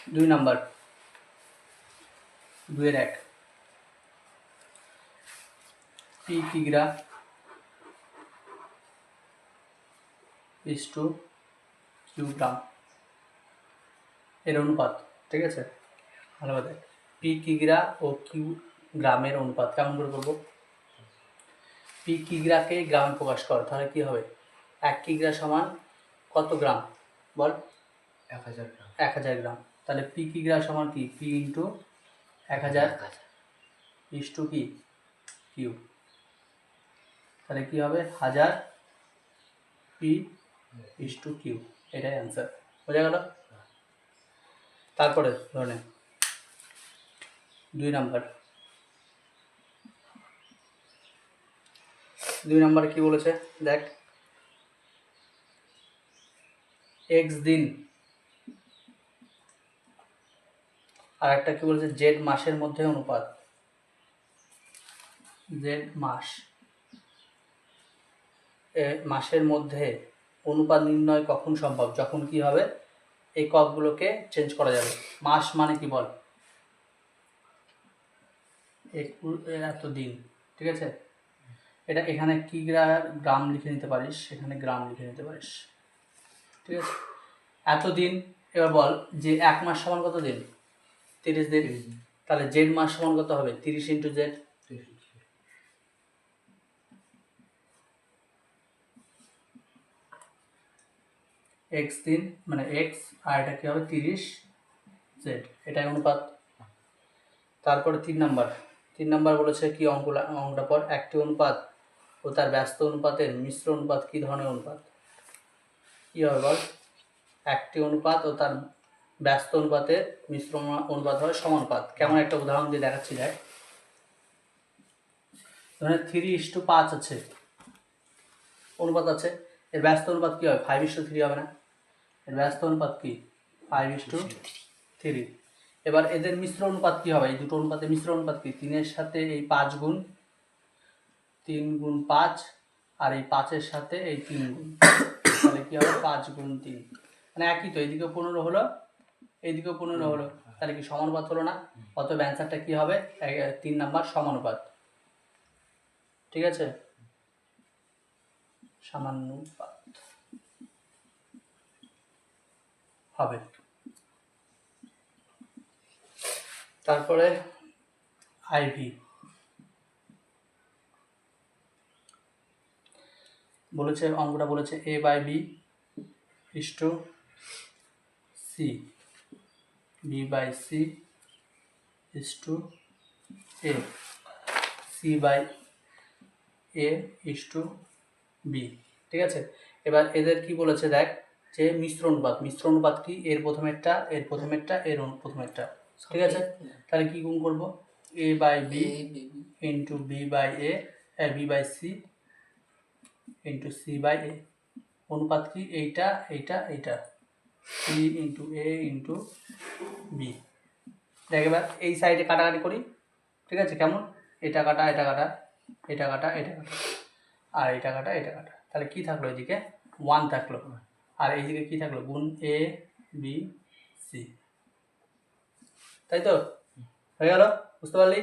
2 number 2 এর 1 P কিগ্রা is to Q গ্রাম এর অনুপাত। ঠিক আছে, ভালোভাবে পি কিগ্রা ও কিউ গ্রামের অনুপাত কেমন করে করবো? পি কিগ্রাকে গ্রামে প্রকাশ কর, তাহলে কি হবে? 1 কিগ্রা সমান কত গ্রাম বল? 1000 গ্রাম। 1000 গ্রাম। তাহলে পি কিগ্রা সমান কি? পি ইন্টু 1000 ইস টু কি কিউ। তাহলে কি হবে? 1000 পি ইস টু কিউ, এটাই অ্যান্সার। বোঝা গেল? তারপরে ধরে 2 নাম্বার 2 নাম্বারে কি বলেছে দেখ, এক্স দিন আর একটা কি বলেছে, জেড মাসের মধ্যে অনুপাত। জেড মাস মাসের মধ্যে অনুপাত নির্ণয় কখন সম্ভব? যখন কি হবে, এই এককগুলোকে চেঞ্জ করা যাবে। মাস মানে কি বল? এত দিন। ঠিক আছে, এটা এখানে কি গ্রাম লিখে নিতে পারিস, এখানে গ্রাম লিখে নিতে পারিস। ঠিক আছে, এত দিন। এবার বল যে 1 মাস সমান কত দিন? 30 দিন। তাহলে জেড মাস সমান কত হবে? 30 ইন্টু জেড। এক্স দিন মানে এক্স, আর এটা কি হবে? 30 জেড, এটাই অনুপাত। তারপরে 3 নাম্বার বলেছে কি? অঙ্কটা পর, একটি অনুপাত ও তার ব্যস্ত অনুপাতের মিশ্র অনুপাত কি ধরনের অনুপাত? কি হবে বল? একটি অনুপাত ও তার ব্যস্ত অনুপাতের মিশ্র অনুপাত হয় সমানুপাত। কেমন একটা উদাহরণ দিয়ে দেখাচ্ছি দেখ। ধরে 3:5 আছে, অনুপাত আছে, এর ব্যস্ত অনুপাত কি হবে? 5:3 হবে না? এর ব্যস্ত অনুপাত কি? 5:3। এবার এদের মিশ্র অনুপাত কি হবে? এই দুটো অনুপাতের মিশ্র অনুপাত কি? 3-এর সাথে এই 5 গুণ, 3 গুণ 5, আর এই 5-এর সাথে এই 3 গুণ, তাহলে কি হবে? 5 গুণ 3, মানে একই তো। এইদিকে 15 হলো, এইদিকেও 15 হলো, তাহলে কি সমানুপাত হলো না? অতএব অ্যান্সারটা কি হবে? 3 নাম্বার সমানুপাত। ঠিক আছে, সমানুপাত হবে। তারপরে আইভি বলেছে, অঙ্কটা বলেছে A by B is to C, B by C is to A, C by A is to B. ঠিক আছে, এবার এদের কি বলেছে দেখ, যে মিশ্র অনুপাত কি? এর প্রথমেরটা, এর প্রথমেরটা, এর প্রথমেরটা। ঠিক আছে, তাহলে কি গুণ করবো? A by B into B by A, B by C into C by A. অনুপাত কি? এইটা এইটা এইটা, C into A into B. দেখ এবার এই সাইডে কাটাকাটি করি। ঠিক আছে, কেমন? এটা কাটা এটা কাটা, এটা কাটা এটা কাটা, আর এটা কাটা এটা কাটা, তাহলে কি থাকলো? এদিকে 1 থাকলো, আর এইদিকে কি থাকলো? গুণ এ বি সি। তাই তো হয়ে গেল? বুঝতে পারলি?